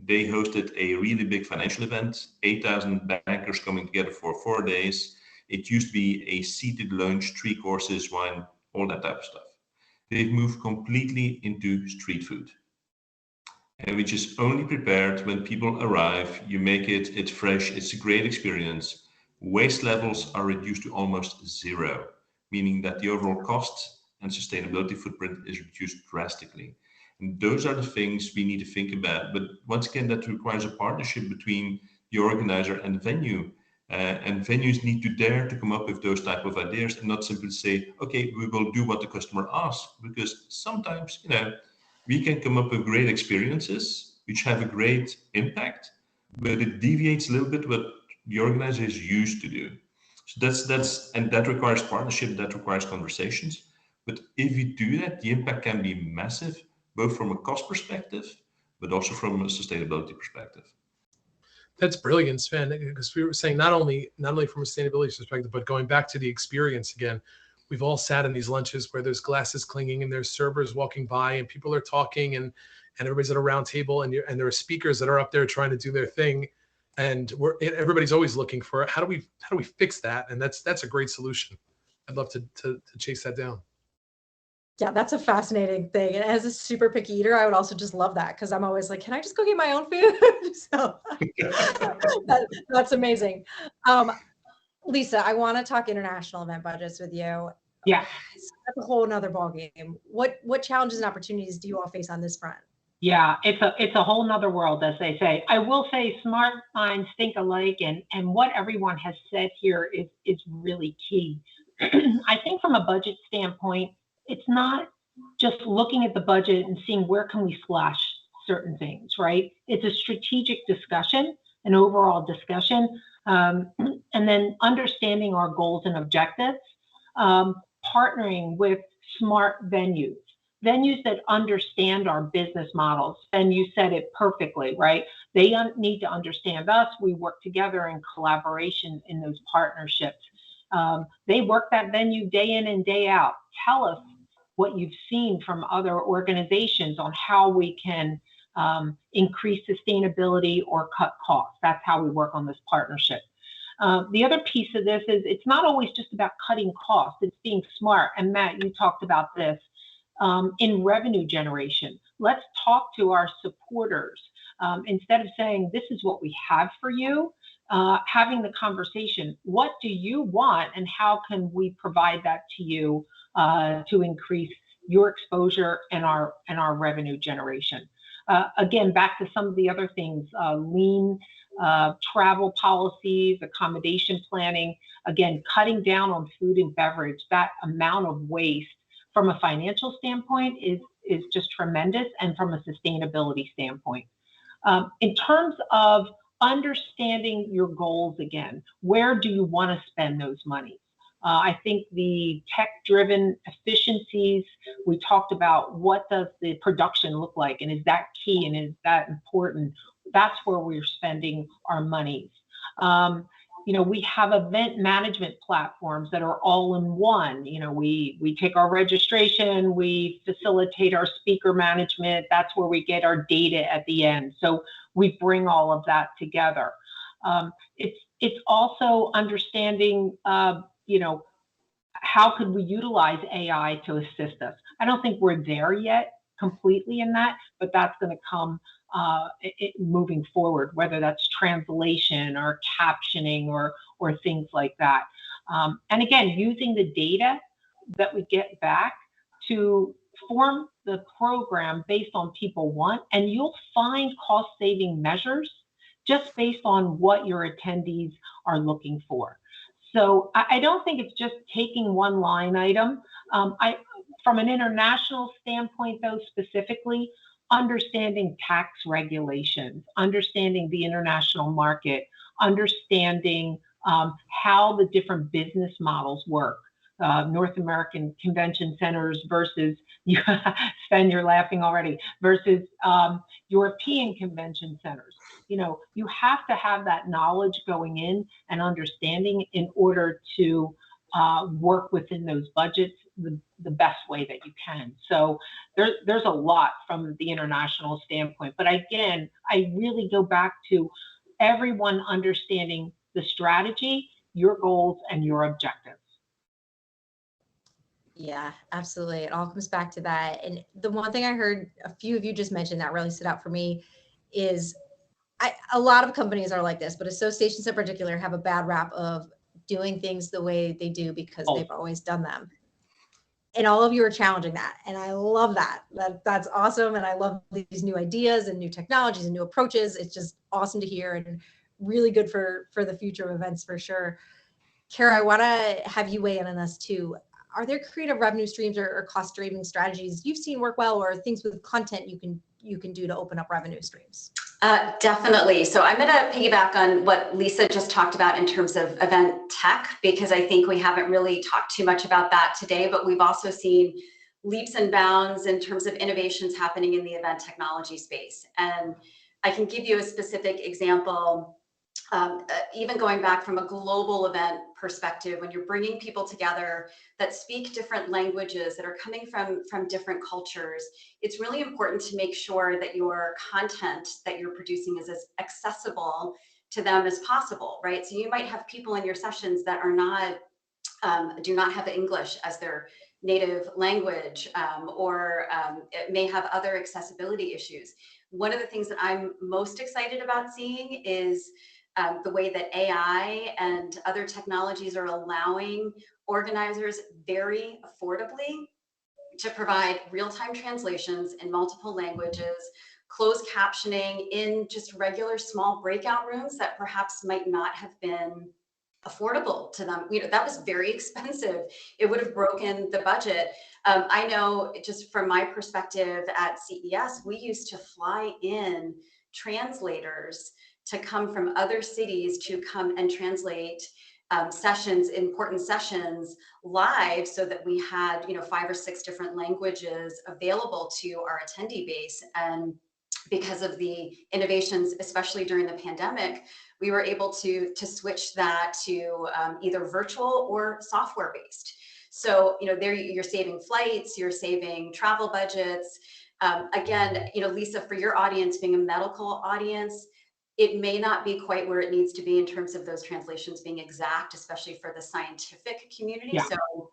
They hosted a really big financial event, 8,000 bankers coming together for 4 days. It used to be a seated lunch, 3 courses, wine, all that type of stuff. They've moved completely into street food, and which is only prepared when people arrive. You make it, it's fresh, it's a great experience. Waste levels are reduced to almost zero, meaning that the overall cost and sustainability footprint is reduced drastically. And those are the things we need to think about. But once again, that requires a partnership between the organizer and the venue. And venues need to dare to come up with those type of ideas and not simply say, okay, we will do what the customer asks, because sometimes, we can come up with great experiences which have a great impact, but it deviates a little bit what the organizer is used to do. So that's and that requires partnership, that requires conversations. But if you do that, the impact can be massive, both from a cost perspective, but also from a sustainability perspective. That's brilliant, Sven, because we were saying not only from a sustainability perspective, but going back to the experience again. We've all sat in these lunches where there's glasses clinging and there's servers walking by and people are talking and everybody's at a round table and there are speakers that are up there trying to do their thing, and everybody's always looking for how do we fix that, and that's a great solution. I'd love to chase that down. Yeah, that's a fascinating thing. And as a super picky eater, I would also just love that because I'm always like, can I just go get my own food? So that's amazing. Lisa, I want to talk international event budgets with you. Yeah. That's a whole nother ballgame. What challenges and opportunities do you all face on this front? Yeah, it's a whole nother world, as they say. I will say smart minds think alike, and what everyone has said here is really key. I think from a budget standpoint, it's not just looking at the budget and seeing where can we slash certain things, right? It's a strategic discussion, an overall discussion, and then understanding our goals and objectives, partnering with smart venues that understand our business models. And you said it perfectly, right? They need to understand us. We work together in collaboration in those partnerships. They work that venue day in and day out. Tell us what you've seen from other organizations on how we can increase sustainability or cut costs. That's how we work on this partnership. The other piece of this is it's not always just about cutting costs. It's being smart. And Matt, you talked about this in revenue generation. Let's talk to our supporters. Instead of saying, this is what we have for you, having the conversation, what do you want and how can we provide that to you to increase your exposure and our revenue generation. Again, back to some of the other things, lean travel policies, accommodation planning, again, cutting down on food and beverage. That amount of waste from a financial standpoint is just tremendous, and from a sustainability standpoint. In terms of understanding your goals again, where do you want to spend those monies? I think the tech-driven efficiencies, we talked about what does the production look like, and is that key and is that important? That's where we're spending our monies. We have event management platforms that are all in one. We take our registration, we facilitate our speaker management. That's where we get our data at the end. So we bring all of that together. It's also understanding, how could we utilize AI to assist us? I don't think we're there yet completely in that, but that's going to come moving forward, whether that's translation or captioning or things like that. And again, using the data that we get back to form the program based on people want, and you'll find cost-saving measures just based on what your attendees are looking for. So I don't think it's just taking one line item. From an international standpoint, though, specifically, understanding tax regulations, understanding the international market, understanding how the different business models work. North American convention centers versus, Sven, you're laughing already, versus European convention centers. You have to have that knowledge going in and understanding in order to work within those budgets the best way that you can. So there's a lot from the international standpoint. But again, I really go back to everyone understanding the strategy, your goals, and your objectives. Yeah, absolutely. It all comes back to that. And the one thing I heard a few of you just mentioned that really stood out for me is a lot of companies are like this, but associations in particular have a bad rap of doing things the way they do because they've always done them. And all of you are challenging that. And I love that. That's awesome. And I love these new ideas and new technologies and new approaches. It's just awesome to hear and really good for the future of events for sure. Kara, I want to have you weigh in on this too. Are there creative revenue streams or cost saving strategies you've seen work well, or things with content you can do to open up revenue streams? Definitely. So I'm going to piggyback on what Lisa just talked about in terms of event tech, because I think we haven't really talked too much about that today, but we've also seen leaps and bounds in terms of innovations happening in the event technology space. And I can give you a specific example. Even going back from a global event perspective, when you're bringing people together that speak different languages, that are coming from different cultures, it's really important to make sure that your content that you're producing is as accessible to them as possible, right? So you might have people in your sessions that are not, do not have English as their native language, or it may have other accessibility issues. One of the things that I'm most excited about seeing is the way that AI and other technologies are allowing organizers very affordably to provide real-time translations in multiple languages, closed captioning in just regular small breakout rooms that perhaps might not have been affordable to them. That was very expensive. It would have broken the budget. I know just from my perspective at CES, we used to fly in translators to come from other cities to come and translate important sessions live, so that we had 5 or 6 different languages available to our attendee base. And because of the innovations, especially during the pandemic, we were able to switch that to either virtual or software based. So there you're saving flights, you're saving travel budgets. Again, Lisa, for your audience being a medical audience, it may not be quite where it needs to be in terms of those translations being exact, especially for the scientific community. Yeah. So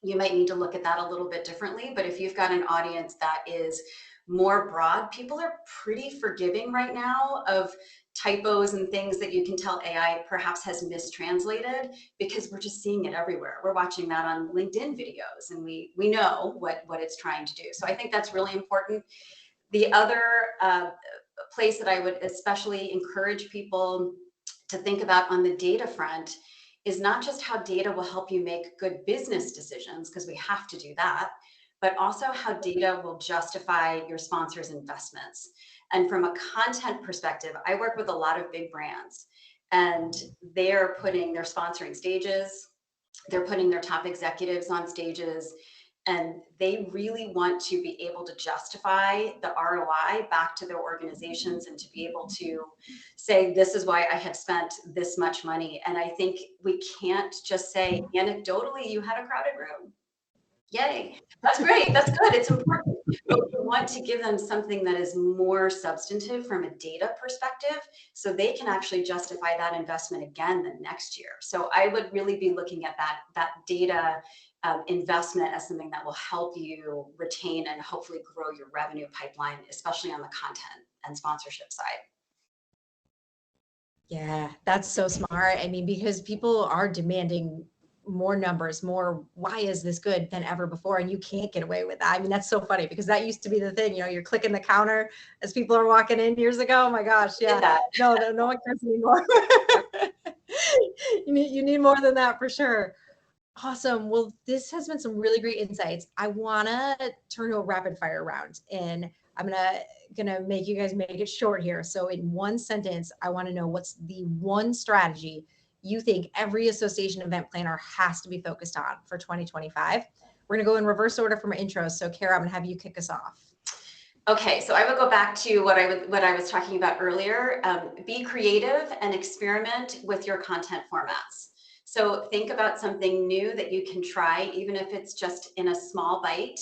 you might need to look at that a little bit differently. But if you've got an audience that is more broad, people are pretty forgiving right now of typos and things that you can tell AI perhaps has mistranslated, because we're just seeing it everywhere. We're watching that on LinkedIn videos, and we know what it's trying to do. So I think that's really important. The other place that I would especially encourage people to think about on the data front is not just how data will help you make good business decisions, because we have to do that, but also how data will justify your sponsors' investments. And from a content perspective, I work with a lot of big brands, and they're sponsoring stages, they're putting their top executives on stages, and they really want to be able to justify the ROI back to their organizations, and to be able to say, this is why I have spent this much money. And I think we can't just say, anecdotally, you had a crowded room. Yay, that's great, that's good, it's important. But we want to give them something that is more substantive from a data perspective, so they can actually justify that investment again the next year. So I would really be looking at that data investment as something that will help you retain and hopefully grow your revenue pipeline, especially on the content and sponsorship side. Yeah, that's so smart. I mean, because people are demanding more numbers, more why is this good than ever before. And you can't get away with that. I mean, that's so funny because that used to be the thing, you know, you're clicking the counter as people are walking in years ago. Oh my gosh. Yeah. No one cares anymore. you need more than that for sure. Awesome. Well, this has been some really great insights. I want to turn to a rapid fire round, and I'm gonna make you guys make it short here. So in one sentence, I want to know what's the one strategy you think every association event planner has to be focused on for 2025. We're gonna go in reverse order from our intros. So Kara, I'm gonna have you kick us off. Okay, so I would go back to what I was talking about earlier. Be creative and experiment with your content formats. So think about something new that you can try, even if it's just in a small bite,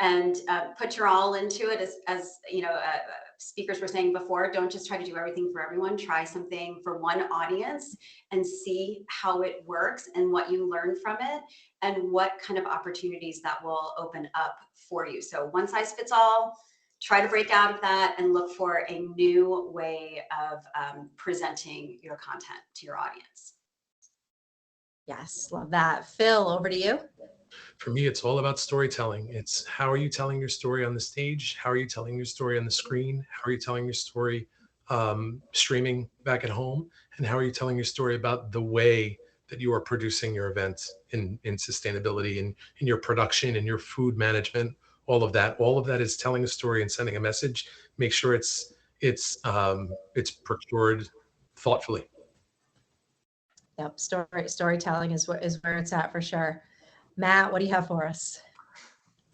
and put your all into it. As you know, speakers were saying before, don't just try to do everything for everyone. Try something for one audience and see how it works and what you learn from it and what kind of opportunities that will open up for you. So one size fits all. Try to break out of that and look for a new way of presenting your content to your audience. Yes, love that. Phil, over to you. For me, it's all about storytelling. It's how are you telling your story on the stage? How are you telling your story on the screen? How are you telling your story streaming back at home? And how are you telling your story about the way that you are producing your events in sustainability and in your production and your food management? All of that is telling a story and sending a message. Make sure it's procured thoughtfully. Yep, storytelling is where it's at for sure. Matt, what do you have for us?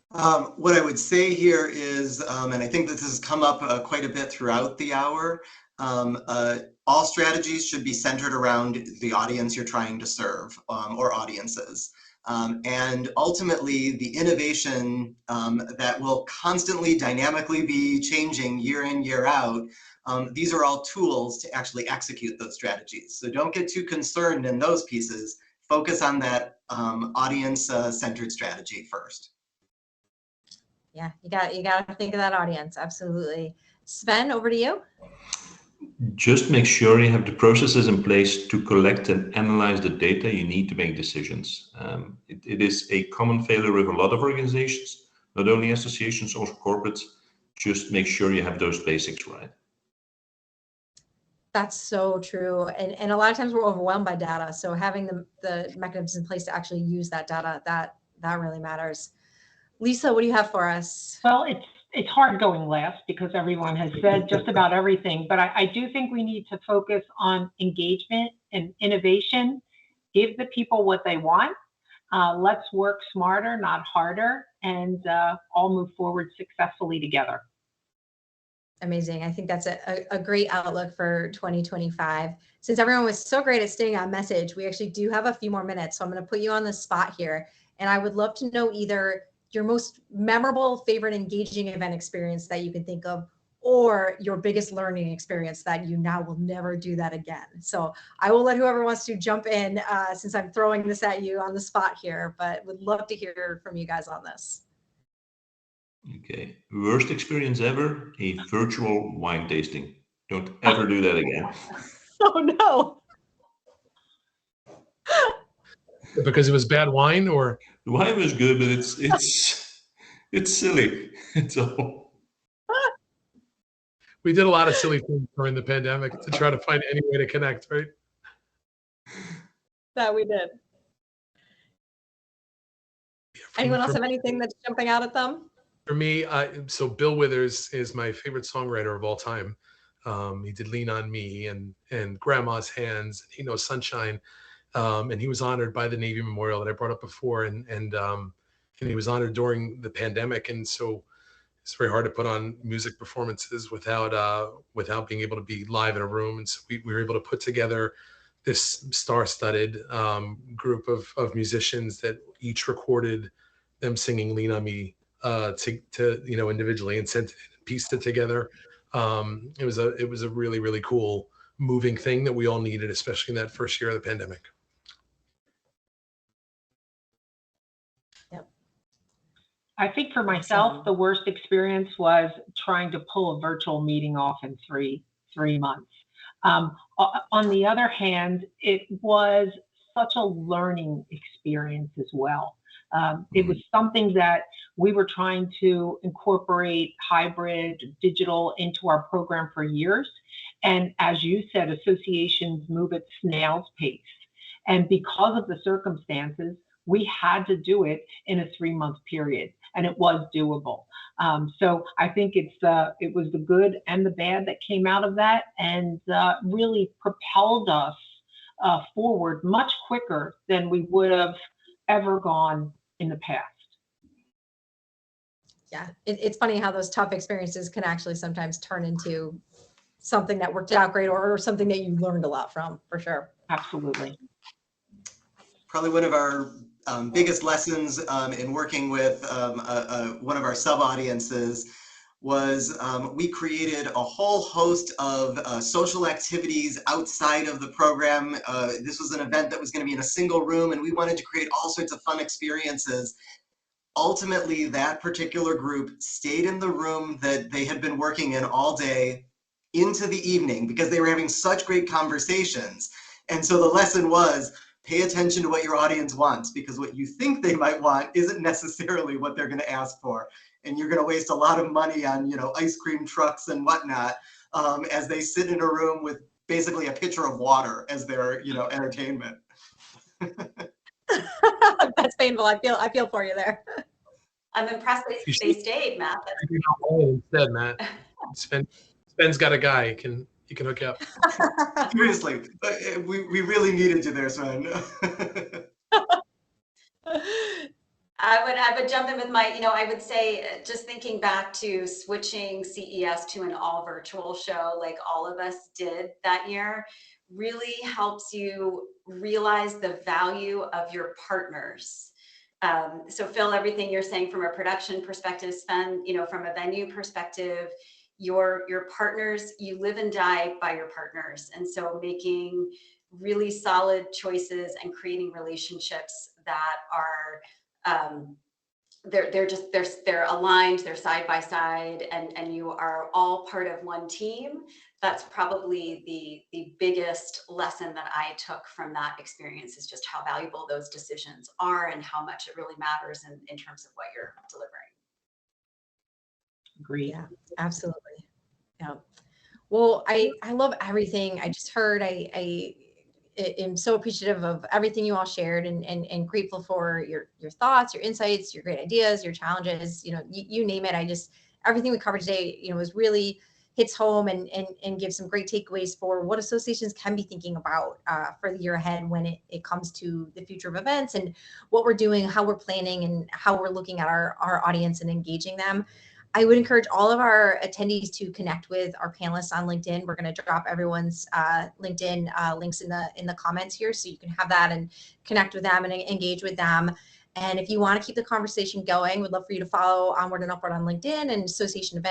What I would say here is, and I think this has come up quite a bit throughout the hour, all strategies should be centered around the audience you're trying to serve, or audiences. And ultimately, the innovation that will constantly dynamically be changing year in, year out, these are all tools to actually execute those strategies. So don't get too concerned in those pieces. Focus on that audience-centered strategy first. Yeah, you got to think of that audience. Absolutely. Sven, over to you. Just make sure you have the processes in place to collect and analyze the data you need to make decisions. It is a common failure with a lot of organizations, not only associations, also corporates. Just make sure you have those basics right. That's so true. And a lot of times we're overwhelmed by data. So having the mechanisms in place to actually use that data, that really matters. Lisa, what do you have for us? Well, it's hard going last because everyone has said just about everything, but I do think we need to focus on engagement and innovation. Give the people what they want. Let's work smarter, not harder, and all move forward successfully together. Amazing. I think that's a great outlook for 2025. Since everyone was so great at staying on message, we actually do have a few more minutes. So I'm going to put you on the spot here. And I would love to know either your most memorable, favorite, engaging event experience that you can think of, or your biggest learning experience that you now will never do that again. So I will let whoever wants to jump in since I'm throwing this at you on the spot here, but would love to hear from you guys on this. Okay, worst experience ever, a virtual wine tasting. Don't ever do that again. Oh no. Because it was bad wine, or The wine was good, but it's silly. It's all. we did a lot of silly things during the pandemic to try to find any way to connect, right? That we did. Anyone else have anything that's jumping out at them? For me, so Bill Withers is my favorite songwriter of all time. He did "Lean on Me" and "Grandma's Hands." He knows "Sunshine," and he was honored by the Navy Memorial that I brought up before, and he was honored during the pandemic, and so it's very hard to put on music performances without being able to be live in a room. And so we were able to put together this star-studded group of musicians that each recorded them singing "Lean on Me" to individually, and sent it and pieced it together. It was a really, really cool, moving thing that we all needed, especially in that first year of the pandemic. Yep. I think for myself, the worst experience was trying to pull a virtual meeting off in three months. On the other hand, it was such a learning experience as well. It was something that we were trying to incorporate hybrid digital into our program for years. And as you said, associations move at snail's pace. And because of the circumstances, we had to do it in a 3-month period, and it was doable. So I think it was the good and the bad that came out of that, and really propelled us forward much quicker than we would have ever gone in the past. Yeah, it's funny how those tough experiences can actually sometimes turn into something that worked out great, or something that you learned a lot from, for sure. Absolutely. Probably one of our biggest lessons in working with one of our sub-audiences was we created a whole host of social activities outside of the program. This was an event that was going to be in a single room, and we wanted to create all sorts of fun experiences. Ultimately, that particular group stayed in the room that they had been working in all day into the evening because they were having such great conversations. And so the lesson was, pay attention to what your audience wants, because what you think they might want isn't necessarily what they're going to ask for. And you're going to waste a lot of money on, ice cream trucks and whatnot as they sit in a room with basically a pitcher of water as their, entertainment. That's painful. I feel for you there. I'm impressed they stayed, Matt. Instead, Matt. Sven's got a guy you can hook up. Seriously, we really needed you there, Sven. I would jump in with I would say, just thinking back to switching CES to an all virtual show like all of us did that year, really helps you realize the value of your partners. So Phil, everything you're saying from a production perspective, Sven, from a venue perspective, your partners, you live and die by your partners. And so making really solid choices and creating relationships that are, they're aligned, they're side by side, and you are all part of one team. That's probably the biggest lesson that I took from that experience, is just how valuable those decisions are and how much it really matters in terms of what you're delivering. Agree. Yeah, absolutely. Yeah. Well, I love everything I just heard. I am so appreciative of everything you all shared, and grateful for your thoughts, your insights, your great ideas, your challenges, you name it. Everything we covered today, was really hits home and gives some great takeaways for what associations can be thinking about for the year ahead when it comes to the future of events and what we're doing, how we're planning, and how we're looking at our audience and engaging them. I would encourage all of our attendees to connect with our panelists on LinkedIn. We're going to drop everyone's LinkedIn links in the comments here, so you can have that and connect with them and engage with them. And if you want to keep the conversation going, we'd love for you to follow Onward and Upward on LinkedIn, and Association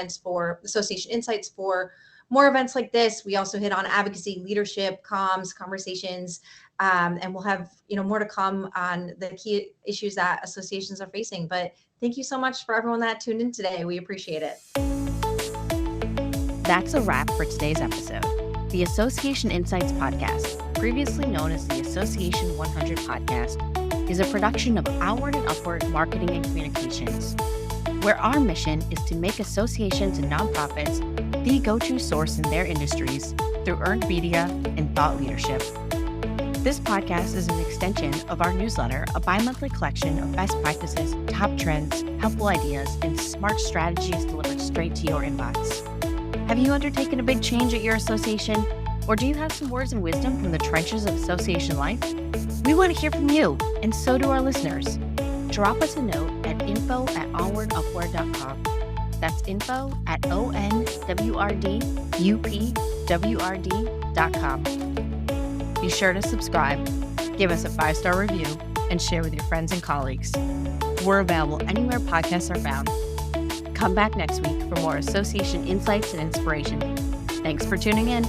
Insights for more events like this. We also hit on advocacy, leadership, comms, conversations, and we'll have more to come on the key issues that associations are facing. But thank you so much for everyone that tuned in today. We appreciate it. That's a wrap for today's episode. The Association Insights podcast, previously known as the Association 100 podcast, is a production of Onward and Upward Marketing and Communications, where our mission is to make associations and nonprofits the go-to source in their industries through earned media and thought leadership. This podcast is an extension of our newsletter, a bi-monthly collection of best practices, top trends, helpful ideas, and smart strategies delivered straight to your inbox. Have you undertaken a big change at your association? Or do you have some words of wisdom from the trenches of association life? We want to hear from you, and so do our listeners. Drop us a note at info@onwardupward.com. That's info@onwrdupwrd.com. Be sure to subscribe, give us a 5-star review, and share with your friends and colleagues. We're available anywhere podcasts are found. Come back next week for more association insights and inspiration. Thanks for tuning in.